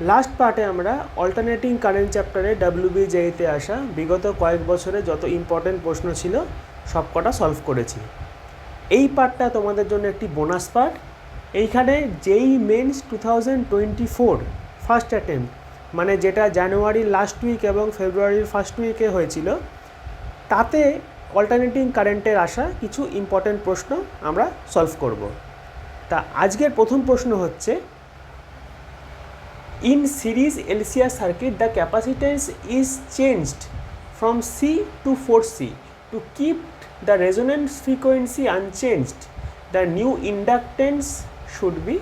Last পার্টে আমরা alternating current চ্যাপ্টারে WBJEতে আসা বিগত কয়েক বছরে যত ইম্পর্টেন্ট প্রশ্ন ছিল সব কটা সলভ করেছি। এই পার্টটা তোমাদের জন্য একটি বোনাস পার্ট। এইখানে যেই মেন্স 2024 ফার্স্ট অ্যাটেম্প্ট, মানে যেটা জানুয়ারির লাস্ট উইক এবং ফেব্রুয়ারির ফার্স্ট উইকে হয়েছিল, তাতে অল্টারনেটিং কারেন্টের আসা কিছু ইম্পর্টেন্ট প্রশ্ন আমরা সলভ করব। তা আজকের প্রথম প্রশ্ন হচ্ছে, in series LCR circuit the capacitance is changed from C to 4C to keep the resonance frequency unchanged. The new inductance should be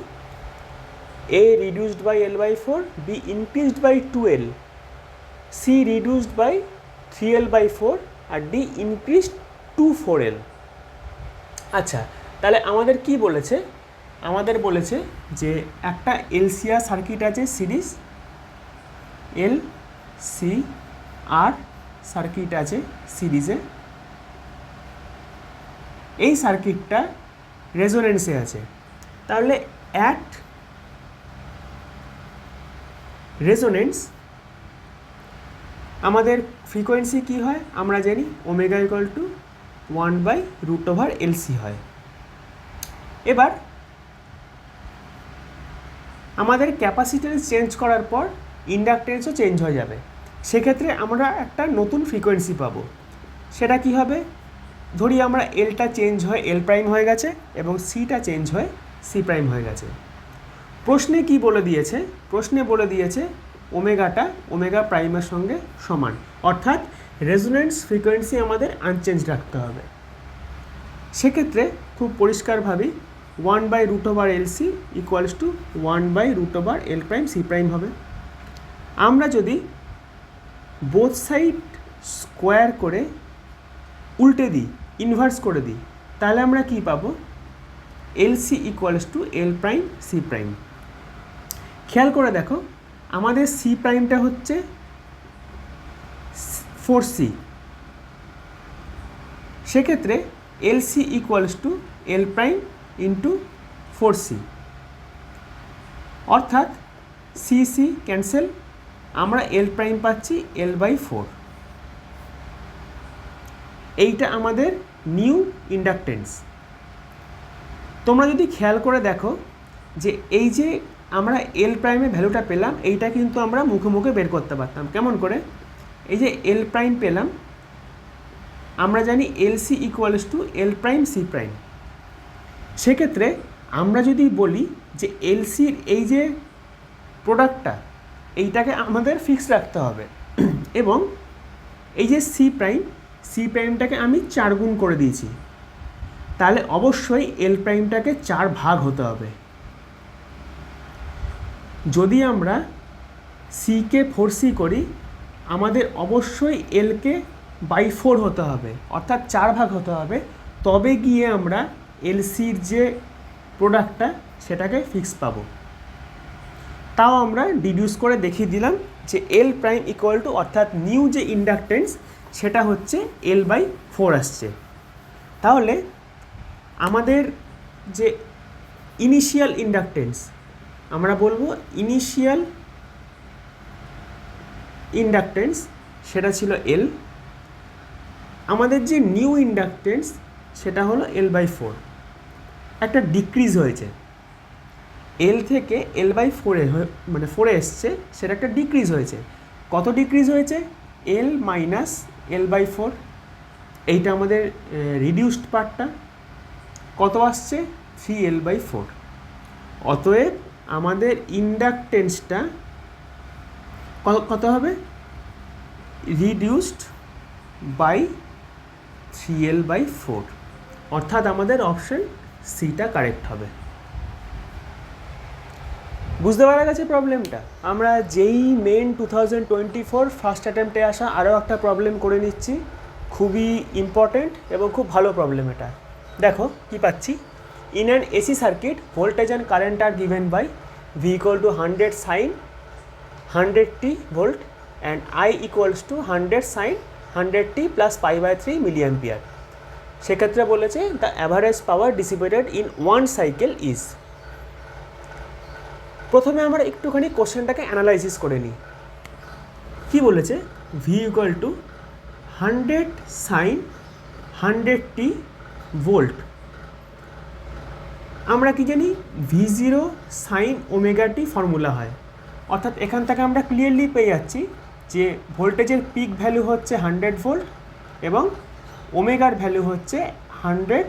A reduced by L by 4, B increased by 2L, C reduced by 3L by 4 R D increased to 4L। আচ্ছা, তাহলে আমাদের কি বলেছে? আমাদের বলেছে যে একটা LCR circuit আছে সিরিজ, LCR সার্কিট আছে সিরিজে। এই সার্কিটটা রেজোনেন্সে আছে। তাহলে অ্যাট রেজোনেন্স আমাদের ফ্রিকোয়েন্সি কি হয় আমরা জানি, ওমেগা ইকুয়াল টু 1/√LC হয়। এবার আমাদের ক্যাপাসিট্যান্স চেঞ্জ করার পর ইন্ডাকটেন্সও চেঞ্জ হয়ে যাবে। সেক্ষেত্রে আমরা একটা নতুন ফ্রিকোয়েন্সি পাবো। সেটা কি হবে? ধরি আমরা এলটা চেঞ্জ হয় এল প্রাইম হয়ে গেছে এবং সিটা চেঞ্জ হয় সি প্রাইম হয়ে গেছে। প্রশ্নে কি বলে দিয়েছে? প্রশ্নে বলে দিয়েছে ওমেগাটা ওমেগা প্রাইমের সঙ্গে সমান, অর্থাৎ রেজোনেন্স ফ্রিকোয়েন্সি আমাদের আনচেঞ্জ রাখতে হবে। সেক্ষেত্রে খুব পরিষ্কারভাবেই 1/√LC equals to 1/√L prime C prime হবে। আমরা যদি বোথ সাইড স্কোয়ার করে উল্টে দিই, ইনভার্স করে দিই, তাহলে আমরা কি পাবো? LC equals to L prime C prime. খেয়াল করে দেখো, আমাদের সি প্রাইমটা হচ্ছে 4C। সেক্ষেত্রে LC equals to L prime into 4C, অর্থাৎ CC ক্যান্সেল, আমরা L প্রাইম পাচ্ছি L/4। এইটা আমাদের নিউ ইন্ডাকটেন্স। তোমরা যদি খেয়াল করে দেখো যে এই যে আমরা L প্রাইমের ভ্যালুটা পেলাম, এইটা কিন্তু আমরা মুখে মুখে বের করতে পারতাম। কেমন করে? এই যে L প্রাইম পেলাম, আমরা জানি LC equals to L prime C prime. সেক্ষেত্রে আমরা যদি বলি যে LCর এই যে প্রোডাক্টটা, এইটাকে আমাদের ফিক্স রাখতে হবে এবং এই যে সি প্রাইমটাকে আমি 4 গুণ করে দিয়েছি, তাহলে অবশ্যই L প্রাইমটাকে 4 ভাগ হতে হবে। যদি আমরা সিকে 4C করি, আমাদের অবশ্যই Lকে বাই 4 হতে হবে, অর্থাৎ 4 ভাগ হতে হবে। তবে গিয়ে আমরা LCর যে প্রোডাক্টটা সেটাকে ফিক্স পাবো। তাও আমরা ডিডিউস করে দেখিয়ে দিলাম যে L প্রাইম ইকুয়াল টু, অর্থাৎ নিউ যে ইন্ডাকটেন্স সেটা হচ্ছে L/4 আসছে। তাহলে আমাদের যে ইনিশিয়াল ইন্ডাকটেন্স, আমরা বলবো ইনিশিয়াল ইন্ডাকটেন্স, সেটা ছিল L। আমাদের যে নিউ ইন্ডাকটেন্স সেটা হলো L/4। একটা ডিক্রিজ হয়েছে, L থেকে L/4 মানে 4 এসছে, সেটা একটা ডিক্রিজ হয়েছে। কত ডিক্রিজ হয়েছে? L minus L/4। এইটা আমাদের রিডিউসড পার্টটা। কত আসছে? 3L/4। অতএব আমাদের ইন্ডাকটেন্সটা কত হবে? রিডিউসড বাই 3L/4, অর্থাৎ আমাদের অপশন সিটা কারেক্ট হবে। বুঝতে পারা গেছে প্রবলেমটা? আমরা যেই মেন 2024 ফার্স্ট অ্যাটেম্পটে আসা আরও একটা প্রবলেম করে নিচ্ছি, খুবই ইম্পর্টেন্ট এবং খুব ভালো প্রবলেম এটা। দেখো কি পাচ্ছি, in an AC circuit voltage and current are given by V equal to 100 sin 100t volt and I equals to 100 sin 100t plus π/3 milliampere. সেক্ষেত্রে বলেছে the average power dissipated in 1 cycle is. প্রথমে আমরা একটুখানি কোশ্চেনটাকে analysis করে নিই। কী বলেছে? V equal to 100 sine 100t volt. আমরা কি জানি? V0 sine omega t formula হয়, অর্থাৎ এখান থেকে আমরা ক্লিয়ারলি পেয়ে যাচ্ছি যে ভোল্টেজের পিক ভ্যালু হচ্ছে 100 ভোল্ট এবং ওমেগার ভ্যালু হচ্ছে 100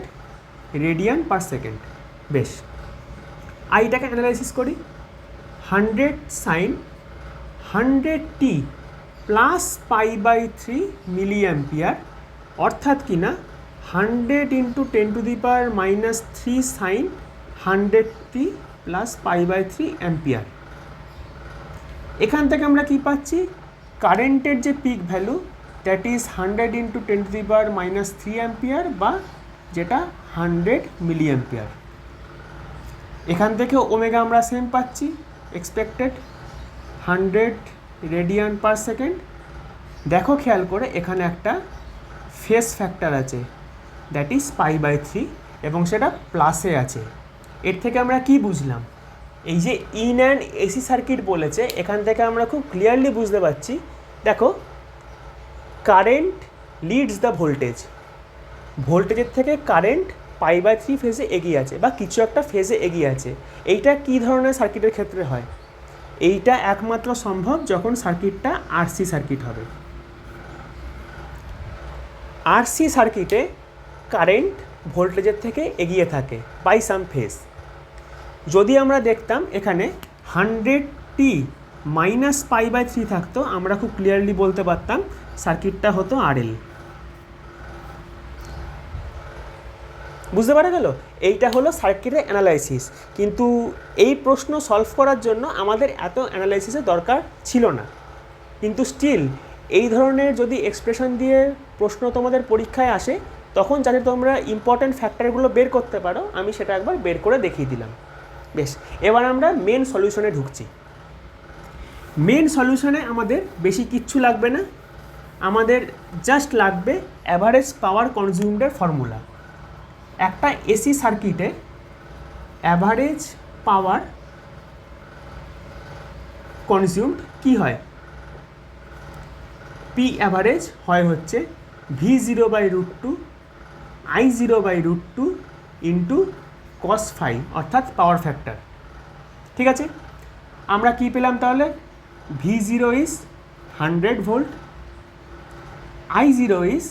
রেডিয়ান পার সেকেন্ড। বেশ, আইটাকে অ্যানালাইসিস করি। 100 সাইন 100t প্লাস π/3 মিলি অ্যাম্পিয়ার, অর্থাৎ কি না 100 into 10⁻³ sign 100t plus π/3 ampere. এখান থেকে আমরা কি পাচ্ছি? কারেন্টের যে pick value, that is 100 into 10⁻³ ampere, বা যেটা 100 মিলি অ্যাম্পিয়ার। এখান থেকে ওমেগা আমরা সেম পাচ্ছি, এক্সপেক্টেড 100 রেডিয়ান পার সেকেন্ড। দেখো খেয়াল করে, এখানে একটা ফেস ফ্যাক্টর আছে, দ্যাট ইজ π/3, এবং সেটা প্লাসে আছে। এর থেকে আমরা কি বুঝলাম? এই যে ইন অ্যান্ড এসি সার্কিট বলেছে, এখান থেকে আমরা খুব ক্লিয়ারলি বুঝতে পারছি। দেখো, কারেন্ট লিডস দ্য ভোল্টেজ, ভোল্টেজের থেকে কারেন্ট π/3 ফেজে এগিয়ে আছে, বা কিছু একটা ফেজে এগিয়ে আছে। এইটা কী ধরনের সার্কিটের ক্ষেত্রে হয়? এইটা একমাত্র সম্ভব যখন সার্কিটটা আরসি সার্কিট হবে। আরসি সার্কিটে কারেন্ট ভোল্টেজের থেকে এগিয়ে থাকে বাই সাম ফেজ। যদি আমরা দেখতাম এখানে 100t মাইনাস π/3 থাকতো, আমরা খুব ক্লিয়ারলি বলতে পারতাম সার্কিটটা হতো আরএল। বুঝতে পারা গেল? এইটা হলো সার্কিটের অ্যানালাইসিস। কিন্তু এই প্রশ্ন সলভ করার জন্য আমাদের এত অ্যানালাইসিসের দরকার ছিল না। কিন্তু স্টিল এই ধরনের যদি এক্সপ্রেশন দিয়ে প্রশ্ন তোমাদের পরীক্ষায় আসে, তখন যাতে তোমরা ইম্পর্ট্যান্ট ফ্যাক্টরগুলো বের করতে পারো, আমি সেটা একবার বের করে দেখিয়ে দিলাম। বেশ, এবার আমরা মেন সলিউশনে ঢুকছি। মেন সলিউশনে আমাদের বেশি কিচ্ছু লাগবে না, আমাদের জাস্ট লাগবে অ্যাভারেজ পাওয়ার কনজিউমডের ফর্মুলা। একটা এসি সার্কিটে অ্যাভারেজ পাওয়ার কনজিউমড কী হয়? পি অ্যাভারেজ হয় হচ্ছে V0/√2 I0/√2 into cos phi, অর্থাৎ পাওয়ার ফ্যাক্টর। ঠিক আছে, আমরা কি পেলাম তাহলে? V0 is 100 volt, I0 is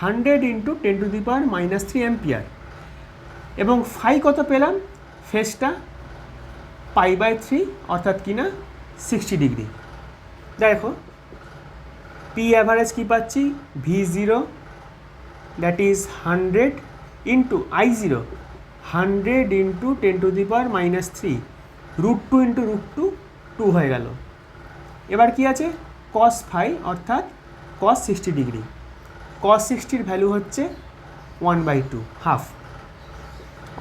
100 into 10⁻³ ampere, এবং ফাই কত পেলাম? ফেজটা π/3, অর্থাৎ কিনা 60 ডিগ্রি। দেখো, পি অ্যাভারেজ কী পাচ্ছি? V0 that is 100 into I0 100 into 10⁻³ √2 into √2 2 হয়ে গেল। এবার কি আছে? cos phi, অর্থাৎ cos 60 ডিগ্রি। cos 60-র ভ্যালু হচ্ছে 1/2, হাফ,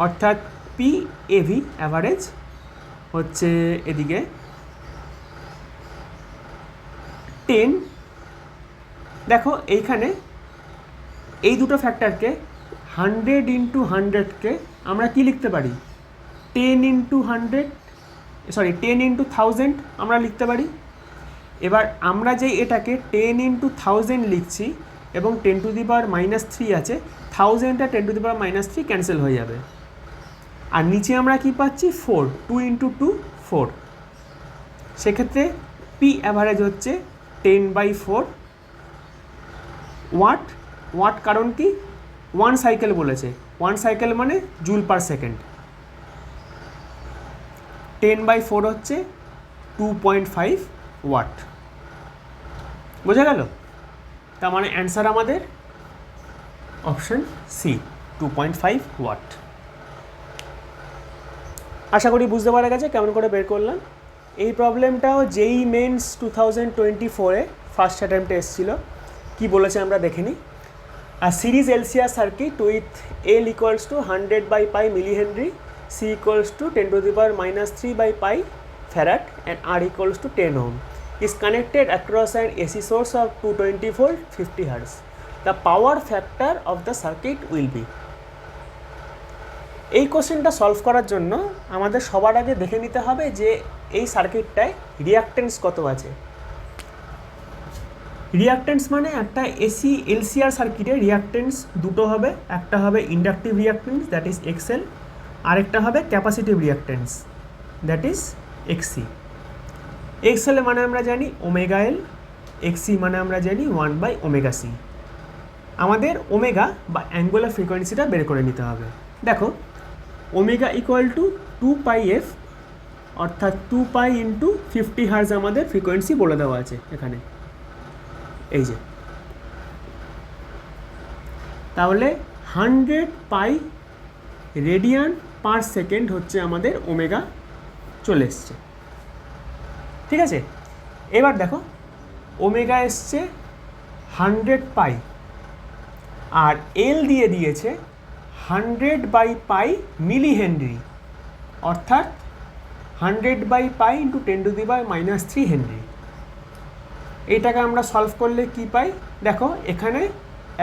অর্থাৎ পি এভি অ্যাভারেজ হচ্ছে এদিকে 10। দেখো এইখানে এই দুটো ফ্যাক্টরকে 100 ইন্টু 100-কে আমরা কি লিখতে পারি? 10 ইন্টু 1000 আমরা লিখতে পারি। এবার আমরা যে এটাকে 10 ইন্টু 1000 লিখছি এবং 10⁻³ আছে, 1000 আর 10⁻³ ক্যান্সেল হয়ে যাবে। আর নিচে আমরা কি পাচ্ছি? 4, 2 ইন্টু 2 4। সেক্ষেত্রে পি অ্যাভারেজ হচ্ছে 10/4 ওয়াট। ওয়াট কারণ কি? 1 সাইকেল বলেছে, 1 সাইকেল মানে জুল পার সেকেন্ড। 10/4 হচ্ছে 2.5 ওয়াট। বোঝা গেল? তার মানে অ্যান্সার আমাদের অপশন সি, 2.5 ওয়াট। আশা করি বুঝতে পারা গেছে কেমন করে বের করলাম। এই প্রবলেমটাও যেই মেন্স 2024-এ ফার্স্ট অ্যাটেম্পটে এসেছিলো। কী বলেছে আমরা দেখে নিই। A series LCR circuit with L equals to 100/π millihenry, C equals to 10⁻³ farad and R equals to 10 ohm is connected across an AC source of 220 volt 50 Hz. The power factor of the circuit will be. এই কোশ্চেনটা solve করার জন্য আমাদের সবার আগে দেখে নিতে হবে যে এই সার্কিটটায় রিঅ্যাকট্যান্স কত আছে। রিঅ্যাকট্যান্স মানে একটা এসি এলসিআর সার্কিটে রিঅ্যাকট্যান্স দুটো হবে, একটা হবে inductive reactance that is XL, আরেকটা হবে capacitive reactance that is XC. XL মানে আমরা জানি ওমেগা এল, এক্সসি মানে আমরা জানি 1/ωc। আমাদের ওমেগা বা অ্যাঙ্গুলার ফ্রিকোয়েন্সিটা বের করে নিতে হবে। দেখো ওমেগা ইকুয়াল টু 2πf, অর্থাৎ 2π ইন্টু 50 হার্জ আমাদের ফ্রিকোয়েন্সি বলে দেওয়া আছে এখানে, এই যে। তাহলে 100π রেডিয়ান পার সেকেন্ড হচ্ছে আমাদের ওমেগা চলে এসছে, ঠিক আছে। এবার দেখো ওমেগা এসছে 100π, আর এল দিয়ে দিয়েছে 100/π মিলি হেনরি, অর্থাৎ 100/π ইন্টু 10⁻³ হেনরি। এইটাকে আমরা সলভ করলে কি পাই? দেখো এখানে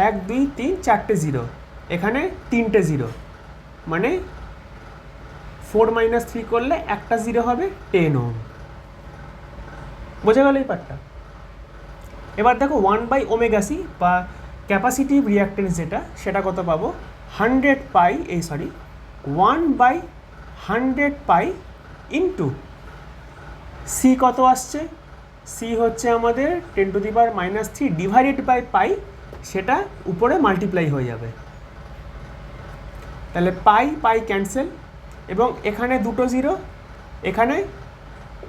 1 2 3 4টে জিরো, এখানে 3টে জিরো, মানে 4 - 3 করলে একটা জিরো হবে 10 ওহম। বোঝা গেল এই পার্টটা? এবার দেখো 1/ωc বা ক্যাপাসিটিভ রিঅ্যাকট্যান্স যেটা, সেটা কত পাবো? 1/100π ইন্টু সি কত আসছে? সি হচ্ছে আমাদের 10⁻³ ডিভাইডেড বাই পাই, সেটা উপরে মাল্টিপ্লাই হয়ে যাবে। তাহলে পাই পাই ক্যান্সেল, এবং এখানে দুটো জিরো, এখানে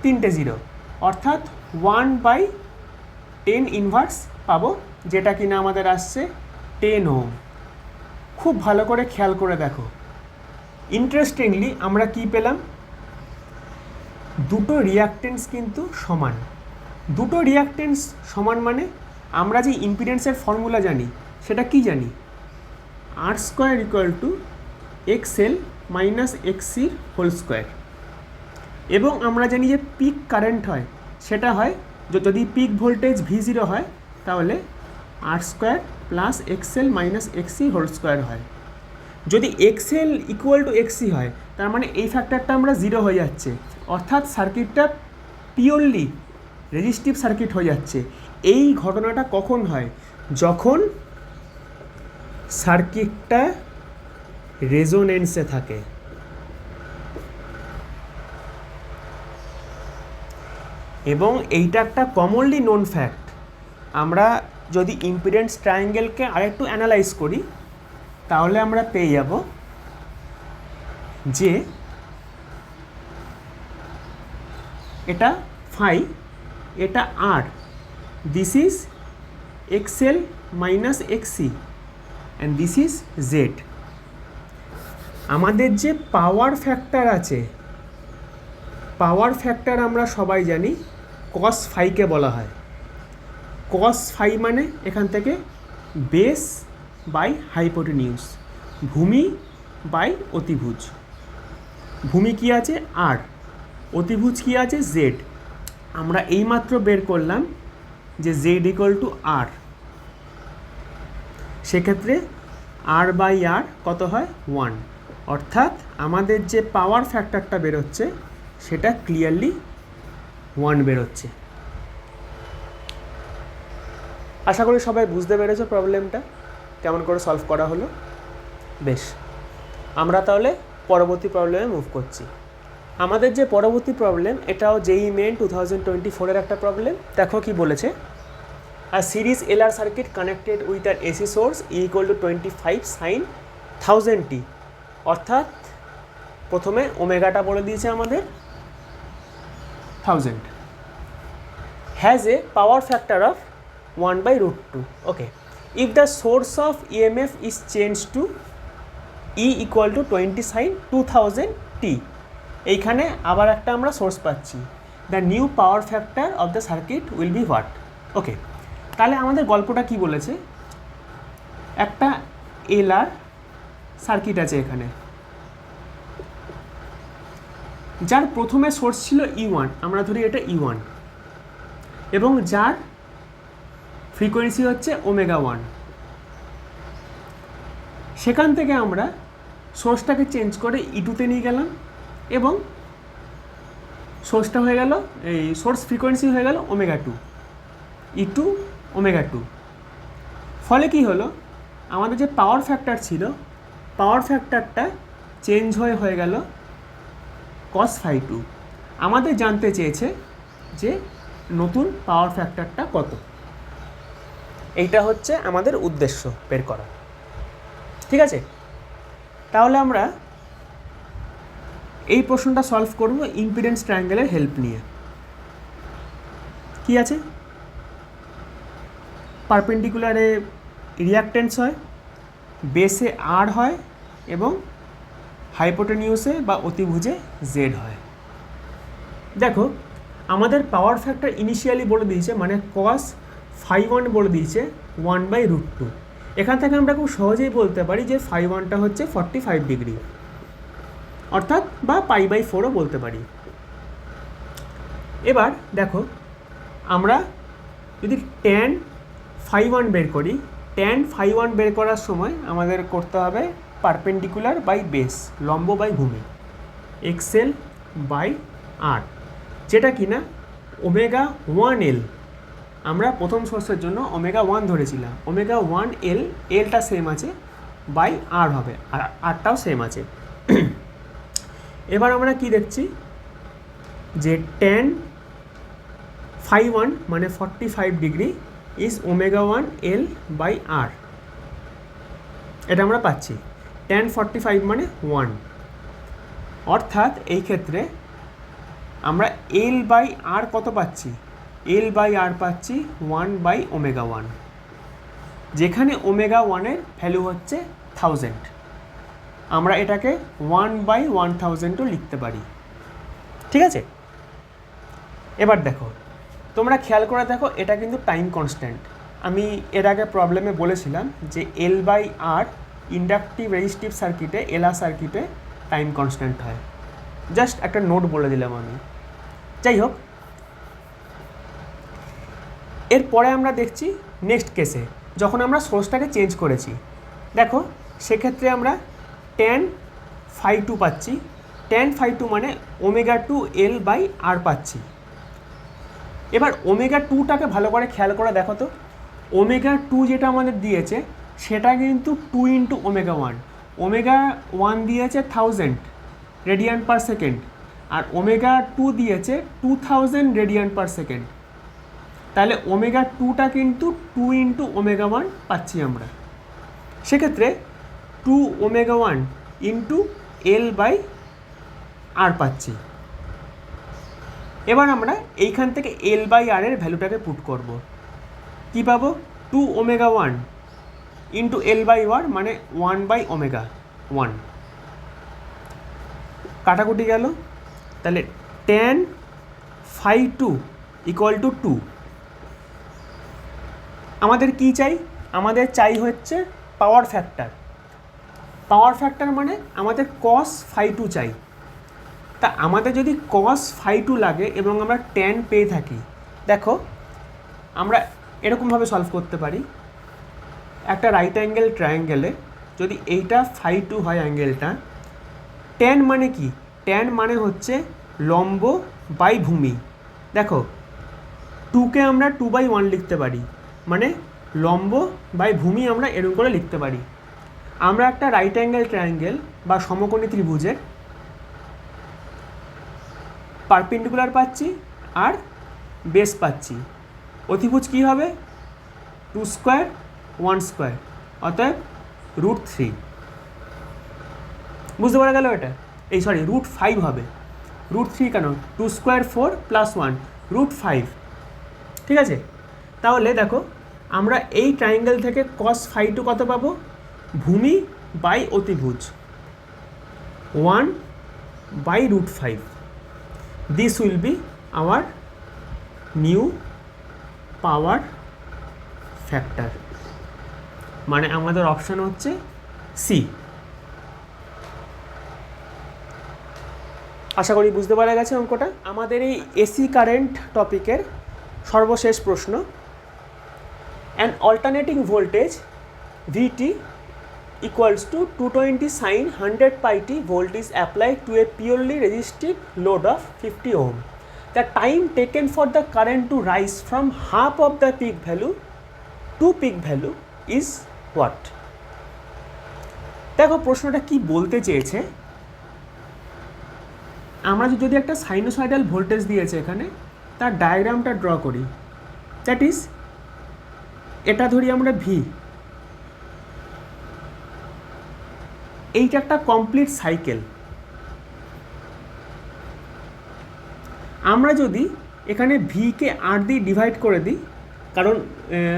3টে জিরো, অর্থাৎ 1/10 ইনভার্স পাবো, যেটা কিনা আমাদের আসছে 10 ওহম। খুব ভালো করে খেয়াল করে দেখো, ইন্টারেস্টিংলি আমরা কি পেলাম? দুটো রিঅ্যাকট্যান্স কিন্তু সমান। দুটো রিঅ্যাকট্যান্স সমান মানে আমরা যে ইম্পিডেন্সের ফর্মুলা জানি, সেটা কি জানি? R² = XL - XC²। এবং আমরা জানি যে পিক কারেন্ট হয়, সেটা হয় যদি পিক ভোল্টেজ V0 হয়, তাহলে R² + XL - XC² হয়। যদি XL = XC হয়, তার মানে এই ফ্যাক্টরটা আমরা 0 হয়ে যাচ্ছে, অর্থাৎ সার্কিটটা পিওরলি রেজিস্টিভ সার্কিট হয়ে যাচ্ছে। এই ঘটনাটা কখন হয়? যখন সার্কিটটা রেজোনেন্সে থাকে। এবং এইটা একটা কমনলি নোন ফ্যাক্ট। আমরা যদি ইম্পিডেন্স ট্রায়াঙ্গেলকে আরেকটু অ্যানালাইজ করি, তাহলে আমরা পেয়ে যাব যে এটা ফাই, এটা R, this is XL - XC and this is Z. আমাদের যে পাওয়ার ফ্যাক্টর আছে, পাওয়ার ফ্যাক্টর আমরা সবাই জানি cos phi-কে বলা হয়। cos phi মানে এখান থেকে বেস বাই হাইপোটেনিউস, ভূমি বাই অতিভুজ। ভূমি কি আছে? আর। অতিভুজ কি আছে? জেড। আমরা এইমাত্র বের করলাম যে জেড = আর। সেক্ষেত্রে R/R কত হয়? 1। অর্থাৎ আমাদের যে পাওয়ার ফ্যাক্টরটা বেরোচ্ছে, সেটা ক্লিয়ারলি 1 বেরোচ্ছে। আশা করি সবাই বুঝতে পেরেছো প্রবলেমটা কেমন করে সলভ করা হলো। বেশ, আমরা তাহলে পরবর্তী প্রবলেমে মুভ করছি। আমাদের যে পরবর্তী প্রবলেম, এটাও JEE Main 2024-এর একটা প্রবলেম। দেখো কি বলেছে। A series LR circuit connected with an AC source E = 25 sin 1000t, অর্থাৎ প্রথমে ওমেগাটা বলে দিয়েছে আমাদের 1000, has a power factor of 1/√2. Okay, if the source of EMF is changed to E = 20 sin 2000t, এইখানে আবার একটা আমরা সোর্স পাচ্ছি। The new power factor of the circuit will be what? Okay, তাহলে আমাদের গল্পটা কি বলেছে? একটা LR সার্কিট আছে এখানে, যার প্রথমে সোর্স ছিল E1, আমরা ধরি এটা E1, এবং যার ফ্রিকোয়েন্সি হচ্ছে ω1। সেখান থেকে আমরা সোর্সটাকে চেঞ্জ করে E2-তে নিয়ে গেলাম এবং সোর্সটা হয়ে গেল, এই সোর্স ফ্রিকোয়েন্সি হয়ে গেল ω2, E2 ω2। ফলে কি হলো, আমাদের যে পাওয়ার ফ্যাক্টর ছিল, পাওয়ার ফ্যাক্টরটা চেঞ্জ হয়ে গেল cos φ2। আমাদের জানতে চেয়েছে যে নতুন পাওয়ার ফ্যাক্টরটা কত। এইটা হচ্ছে আমাদের উদ্দেশ্য বের করা, ঠিক আছে? তাহলে আমরা এই প্রশ্নটা সলভ করব ইম্পিডেন্স ট্রায়াঙ্গেলের হেল্প নিয়ে। কি আছে, পারপেন্ডিকুলারে রিয়াক্টেন্স হয়, বেসে আর হয় এবং হাইপোটেনিউসে বা অতিভুজে জেড হয়। দেখো আমাদের পাওয়ার ফ্যাক্টর ইনিশিয়ালি বলে দিয়েছে, মানে cos φ1 বলে দিয়েছে 1/√2। এখান থেকে আমরা খুব সহজেই বলতে পারি যে φ1টা হচ্ছে 45 ডিগ্রি, অর্থাৎ বা π/4ও বলতে পারি। এবার দেখো আমরা যদি tan φ1 বের করি, tan φ1 বের করার সময় আমাদের করতে হবে পারপেন্ডিকুলার বাই বেস, লম্ব বাই ভূমি, xl/r, যেটা কিনা ω1l। আমরা প্রথম সোর্সের জন্য ω1 ধরেছিলাম, ω1l, এলটা সেম আছে, বাই আর হবে, আর আরটাও সেম আছে। এবার আমরা কি দেখছি যে tan φ1 মানে 45 ডিগ্রি ইজ ω1l/r, এটা আমরা পাচ্ছি। tan 45 মানে 1, অর্থাৎ এই ক্ষেত্রে আমরা l/r কত পাচ্ছি, l/r পাচ্ছি 1/ω1, যেখানে ω1-এর ভ্যালু হচ্ছে 1000। আমরা এটাকে 1/1000ও লিখতে পারি, ঠিক আছে? এবার দেখো, তোমরা খেয়াল করে দেখো, এটা কিন্তু টাইম কনস্ট্যান্ট। আমি এর আগে প্রবলেমে বলেছিলাম যে l/r ইন্ডাকটিভ রেজিস্টিভ সার্কিটে, এলআর সার্কিটে টাইম কনস্ট্যান্ট হয়। জাস্ট একটা নোট বলে দিলাম আমি। যাই হোক, এরপরে আমরা দেখছি নেক্সট কেসে, যখন আমরা সোর্সটাকে চেঞ্জ করেছি। দেখো সেক্ষেত্রে আমরা tan φ2 পাচ্ছি, tan φ2 মানে ω2l/r পাচ্ছি। এবার ω2টাকে ভালো করে খেয়াল করে দেখো তো, ω2 যেটা আমাদের দিয়েছে সেটা কিন্তু 2 × ω1, ω1 দিয়েছে 1000 রেডিয়ান পার সেকেন্ড, আর ω2 দিয়েছে 2000 রেডিয়ান পার সেকেন্ড। তাহলে ω2টা কিন্তু 2 × ω1 পাচ্ছি আমরা। সেক্ষেত্রে 2ω1 × l/r পাচ্ছি। এবার আমরা এইখান থেকে l/r এর ভ্যালুটাকে পুট করব। কি পাবো, 2ω1 × l/r মানে 1/ω1, কাটাকুটি গেল। তাহলে tan φ2 = 2। আমাদের কি চাই, আমাদের চাই হচ্ছে পাওয়ার ফ্যাক্টর। পাওয়ার ফ্যাক্টর মানে আমাদের cos φ2 চাই। তা আমাদের যদি cos φ2 লাগে এবং আমরা tan পেয়ে থাকি, দেখো আমরা এরকমভাবে সলভ করতে পারি। একটা রাইট অ্যাঙ্গেল ট্রায়াঙ্গেলে যদি এইটা φ2 হয় অ্যাঙ্গেলটা, tan মানে কি, tan মানে হচ্ছে লম্ব বাই ভূমি। দেখো 2কে আমরা 2/1 লিখতে পারি, মানে লম্ব বাই ভূমি আমরা এরকম করে লিখতে পারি। আমরা একটা রাইট অ্যাঙ্গেল ট্রায়াঙ্গেল বা সমকোণী ত্রিভুজের পারপেন্ডিকুলার পাচ্ছি আর বেস পাচ্ছি। অতিভুজ কি হবে, 2² 1², অতএব √3। বুঝতে পারা গেল এটা? এই সরি, √5 হবে, √3 কেন, 2² 4 + 1 √5, ঠিক আছে? তাহলে দেখো আমরা এই ট্রায়াঙ্গেল থেকে cos φ2 কত পাবো, ভূমি বাই অতিভুজ 1/√5। This will be our new power factor, মানে আমাদের অপশান হচ্ছে সি। আশা করি বুঝতে পারা গেছে অঙ্কটা। আমাদের এই এসি কারেন্ট টপিকের সর্বশেষ প্রশ্ন, an alternating voltage VT equals to 220 sin 100 pi t volt is applied to a purely resistive load of 50 ohm. The time taken for the current to rise from half of the peak value to peak value is what? দেখো প্রশ্নটা কি বলতে চেয়েছে, আমরা যদি একটা sinusoidal voltage দিয়েছে এখানে, তার ডায়াগ্রামটা ড্র করি, দ্যাট ইজ এটা ধরি আমরা ভি, এইটা একটা কমপ্লিট সাইকেল। আমরা যদি এখানে ভিকে আর দিয়ে ডিভাইড করে দিই, কারণ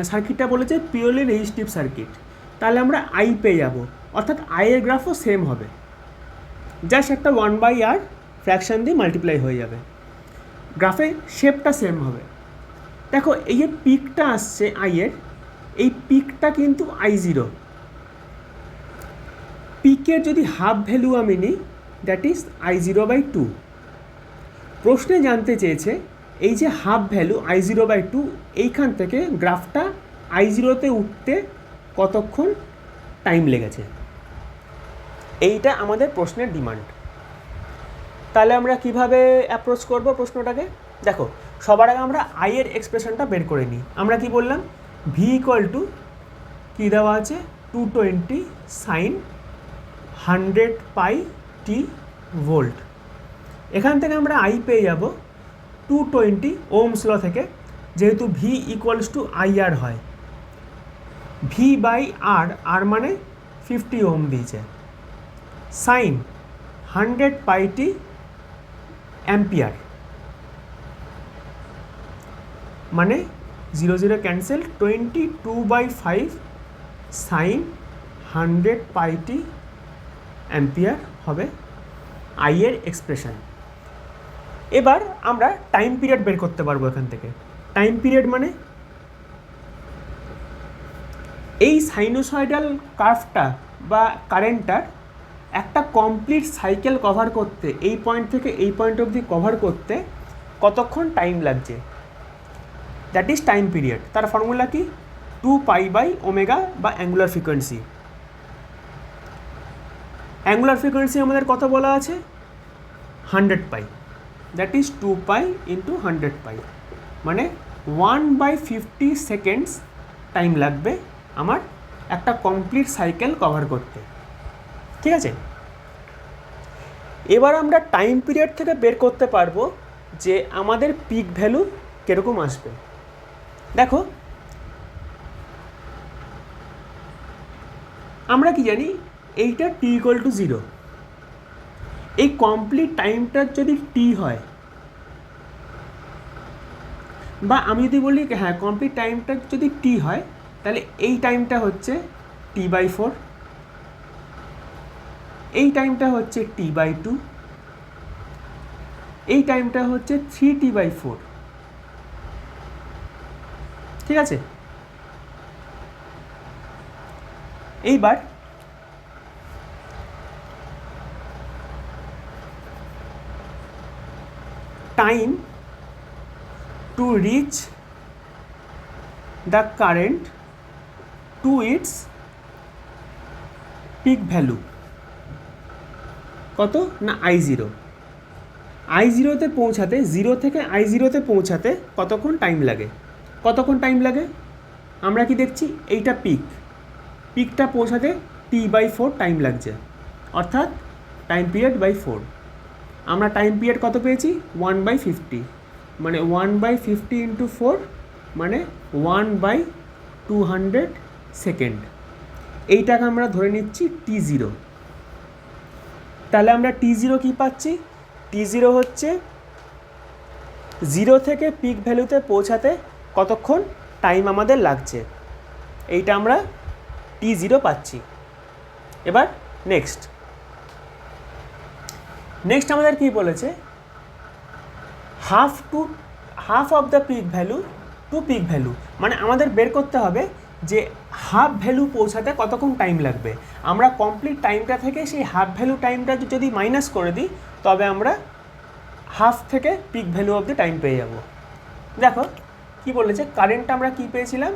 সার্কিটটা বলেছে পিওরলি রেজিস্টিভ সার্কিট, তাহলে আমরা আই পেয়ে যাব, অর্থাৎ আইয়ের গ্রাফও সেম হবে, জাস্ট একটা 1/r ফ্র্যাকশান দিয়ে মাল্টিপ্লাই হয়ে যাবে, গ্রাফে শেপটা সেম হবে। দেখো এই যে পিকটা আসছে আইয়ের, এই পিকটা কিন্তু I0, পিকের যদি হাফ ভ্যালু আমি নিই দ্যাট ইজ I0/2। প্রশ্নে জানতে চেয়েছে এই যে হাফ ভ্যালু I0/2, এইখান থেকে গ্রাফটা I0তে উঠতে কতক্ষণ টাইম লেগেছে, এইটা আমাদের প্রশ্নের ডিমান্ড। তাহলে আমরা কিভাবে অ্যাপ্রোচ করব প্রশ্নটাকে? দেখো সবার আগে আমরা আইয়ের এক্সপ্রেশনটা বের করে নিই। আমরা কি বললাম, ভি ইকুয়াল টু কী দেওয়া আছে, 220 sin 100 pi t ভোল্ট। এখান থেকে আমরা আই পেয়ে যাব 220 ওহমস ল থেকে, যেহেতু ভি ইকুয়ালস টু IR হয়, ভি বাই আর, আর মানে 50 ওহম দিয়েছে, সাইন 100 pi t অ্যাম্পিয়ার, মানে 0 0 cancel, 22/5 sine 100 pi t ampere হবে আইয়ের এক্সপ্রেশন। এবার আমরা টাইম পিরিয়ড বের করতে পারবো এখান থেকে। টাইম পিরিয়ড মানে এই সাইনোসয়েডাল কার্ভটা বা কারেন্টটার একটা কমপ্লিট সাইকেল কভার করতে, এই পয়েন্ট থেকে এই পয়েন্ট অবধি কভার করতে কতক্ষণ টাইম লাগছে, দ্যাট ইজ টাইম পিরিয়ড। তার ফর্মুলা কি, 2π/ω বা অ্যাঙ্গুলার ফ্রিকোয়েন্সি। অ্যাঙ্গুলার ফ্রিকোয়েন্সি আমাদের কত বলা আছে, 100 পাই, দ্যাট ইজ 2π × 100 পাই, মানে 1/50 সেকেন্ডস টাইম লাগবে আমার একটা কমপ্লিট সাইকেল কভার করতে। ঠিক আছে, এবার আমরা টাইম পিরিয়ড থেকে বের করতে পারবো যে আমাদের পিক ভ্যালু কীরকম আসবে। দেখো আমরা কি জানি, এইটা t = 0, এই কমপ্লিট টাইমটা যদি t হয়, বা আমি যদি বলি হ্যাঁ কমপ্লিট টাইমটা যদি t হয়, তাহলে এই টাইমটা হচ্ছে t/4, এই টাইমটা হচ্ছে t/2, এই টাইমটা হচ্ছে 3t/4। ঠিক আছে, এইবার time to reach the current to its peak value কত না I0, I0তে পৌঁছাতে, 0 থেকে I0তে পৌঁছাতে কতক্ষণ টাইম লাগে, কতক্ষণ টাইম লাগে আমরা কি দেখছি, এইটা পিক, পিকটা পৌঁছাতে t/4 টাইম লাগছে, অর্থাৎ টাইম পিরিয়ড বাই 4। আমরা টাইম পিরিয়ড কত পেয়েছি, 1/50, মানে 1/50 × 4 মানে 1/200 সেকেন্ড। এইটাকে আমরা ধরে নিচ্ছি t0। তাহলে আমরা t0 কি পাচ্ছি, t0 হচ্ছে 0 থেকে পিক ভ্যালুতে পৌঁছাতে কতক্ষণ টাইম আমাদের লাগছে, এইটা আমরা t0 পাচ্ছি। এবার নেক্সট আমাদের কি বলেছে, half of the peak value to peak value, মানে আমাদের বের করতে হবে যে হাফ ভ্যালু পৌঁছাতে কতক্ষণ টাইম লাগবে। আমরা কমপ্লিট টাইমটা থেকে সেই হাফ ভ্যালু টাইমটা যদি মাইনাস করে দিই, তবে আমরা হাফ থেকে পিক ভ্যালু অবধি টাইম পেয়ে যাব। দেখো কি বলেছে, কারেন্টটা আমরা কি পেয়েছিলাম,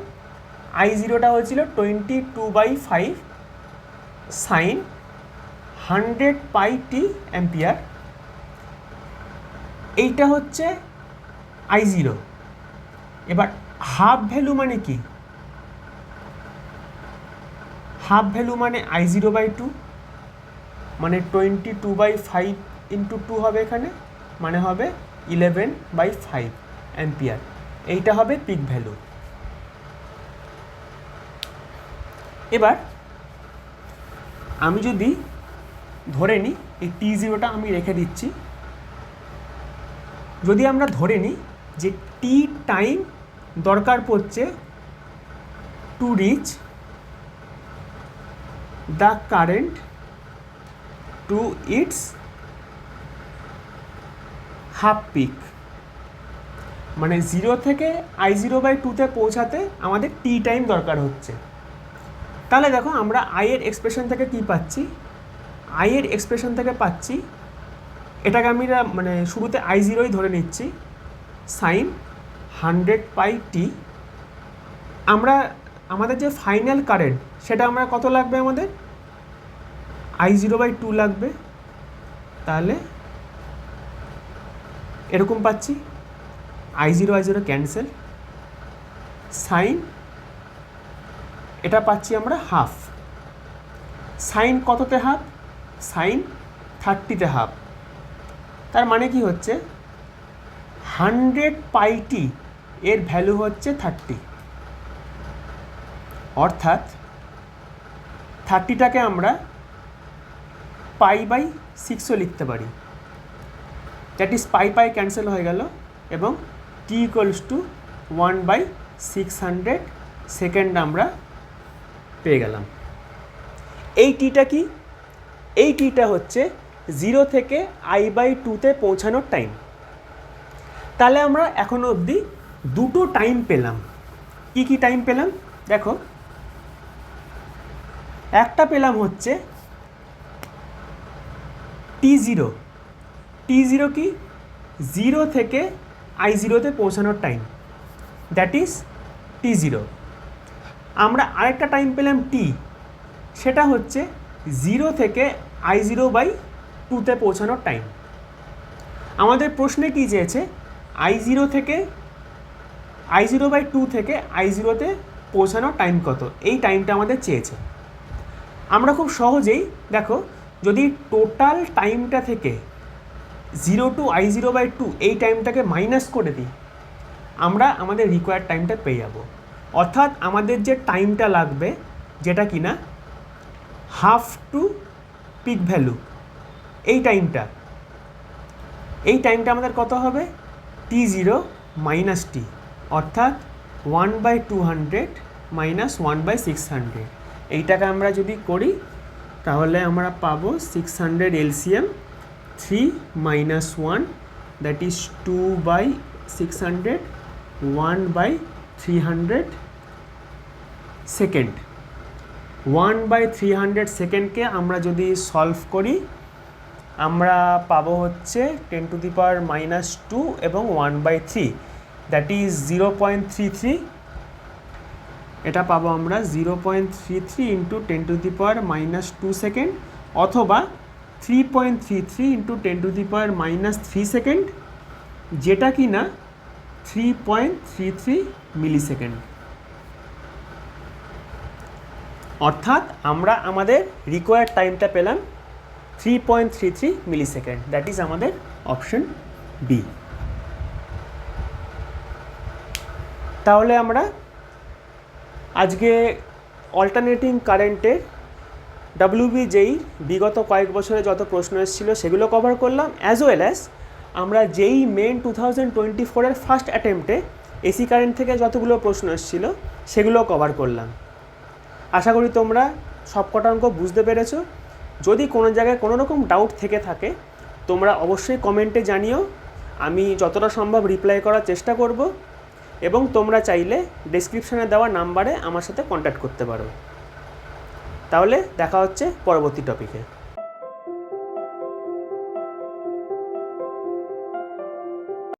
I0টা হয়েছিল 22/5 সাইন 100 পাই টি অ্যাম্পিয়ার। এইটা হচ্ছে I0। এবার হাফ ভ্যালু মানে কি? হাফ ভ্যালু মানে I0/2, মানে 22/5 ইন্টু 2 হবে এখানে, মানে হবে 11/5 অ্যাম্পিয়ার। এইটা হবে পিক ভ্যালু। এবার আমি যদি ধরে নিই এই T0টা আমি রেখে দিচ্ছি, যদি আমরা ধরে নিই যে টি টাইম দরকার পড়ছে to reach the current to its half peak, মানে 0 থেকে I0/2তে পৌঁছাতে আমাদের টি টাইম দরকার হচ্ছে। তাহলে দেখো আমরা এর এক্সপ্রেশন থেকে কি পাচ্ছি? এর এক্সপ্রেশন থেকে পাচ্ছি, এটাকে আমি মানে শুরুতে I0ই ধরে নিচ্ছি, সাইন 100 পাই টি। আমাদের যে ফাইনাল কারেন্ট সেটা আমরা কত লাগবে? আমাদের I0/2 লাগবে। তাহলে এরকম পাচ্ছি, I0 ক্যান্সেল, সাইন এটা পাচ্ছি আমরা হাফ। সাইন কততে হাফ? সাইন 30তে হাফ। তার মানে কি হচ্ছে 100 পাই টি এর ভ্যালু হচ্ছে 30, অর্থাৎ 30টাকে আমরা π/6ও লিখতে পারি। দ্যাট ইজ পাই ক্যান্সেল হয়ে গেল এবং টি ইকুয়ালস টু 1/600 সেকেন্ড আমরা পেয়ে গেলাম। এই টিটা কি? এই টিটা হচ্ছে 0 থেকে I/2তে পৌঁছানোর টাইম। তাহলে আমরা এখনো অবধি দুটো টাইম পেলাম। কি কি টাইম পেলাম? দেখো, একটা পেলাম হচ্ছে T0। T0 কি? 0 থেকে I0তে পৌঁছানোর টাইম, দ্যাট ইজ T0। আমরা আরেকটা টাইম পেলাম T, সেটা হচ্ছে 0 থেকে I0/2তে পৌঁছানোর টাইম। আমাদের প্রশ্নে কি চেয়েছে? I0/2 থেকে I0তে পৌঁছানোর টাইম কত, এই টাইমটা আমাদের চেয়েছে। আমরা খুব সহজেই দেখো, যদি টোটাল টাইমটা থেকে 0 to I0/2 এই টাইমটাকে মাইনাস করে দিই, আমরা আমাদের রিকোয়ার্ড টাইমটা পেয়ে যাব। অর্থাৎ আমাদের যে টাইমটা লাগবে, যেটা কিনা হাফ টু পিক ভ্যালু, এই টাইমটা আমাদের কত হবে? T0 মাইনাস টি, অর্থাৎ 1/200 মাইনাস 1/600। এইটাকে আমরা যদি করি তাহলে আমরা পাবো 600 LCM, 3 minus 1 that is 2/600, 1/300 second. 1/300 সেকেন্ডকে আমরা যদি সলভ করি আমরা পাবো হচ্ছে 10⁻⁻2 এবং 1/3 দ্যাট ইজ 0.33। এটা পাবো আমরা 0.33 ইন্টু 10⁻⁻2 সেকেন্ড, অথবা 3.33 ইন্টু 10⁻³ সেকেন্ড, যেটা কি না 3.33 মিলি সেকেন্ড। অর্থাৎ আমরা আমাদের রিকোয়ার্ড টাইমটা পেলাম 3.33 মিলি সেকেন্ড, দ্যাট ইজ আমাদের অপশন বি। তাহলে আমরা আজকে অল্টারনেটিং কারেন্টের WBJEE বিগত কয়েক বছরে যত প্রশ্ন এসেছিল সেগুলো কভার করলাম, অ্যাজ ওয়েল অ্যাজ আমরা JEE মেন 2024-এর ফার্স্ট অ্যাটেম্পটে এসি কারেন্ট থেকে যতগুলো প্রশ্ন এসেছিল সেগুলো কভার করলাম। আশা করি তোমরা সব কটা অঙ্ক বুঝতে পেরেছো। যদি কোনো জায়গায় কোনো রকম ডাউট থেকে থাকে তোমরা অবশ্যই কমেন্টে জানিও, আমি যতটা সম্ভব রিপ্লাই করার চেষ্টা করব, এবং তোমরা চাইলে ডেসক্রিপশনে দেওয়া নাম্বারে আমার সাথে কন্ট্যাক্ট করতে পারো। তাহলে দেখা হচ্ছে পরবর্তী টপিকে।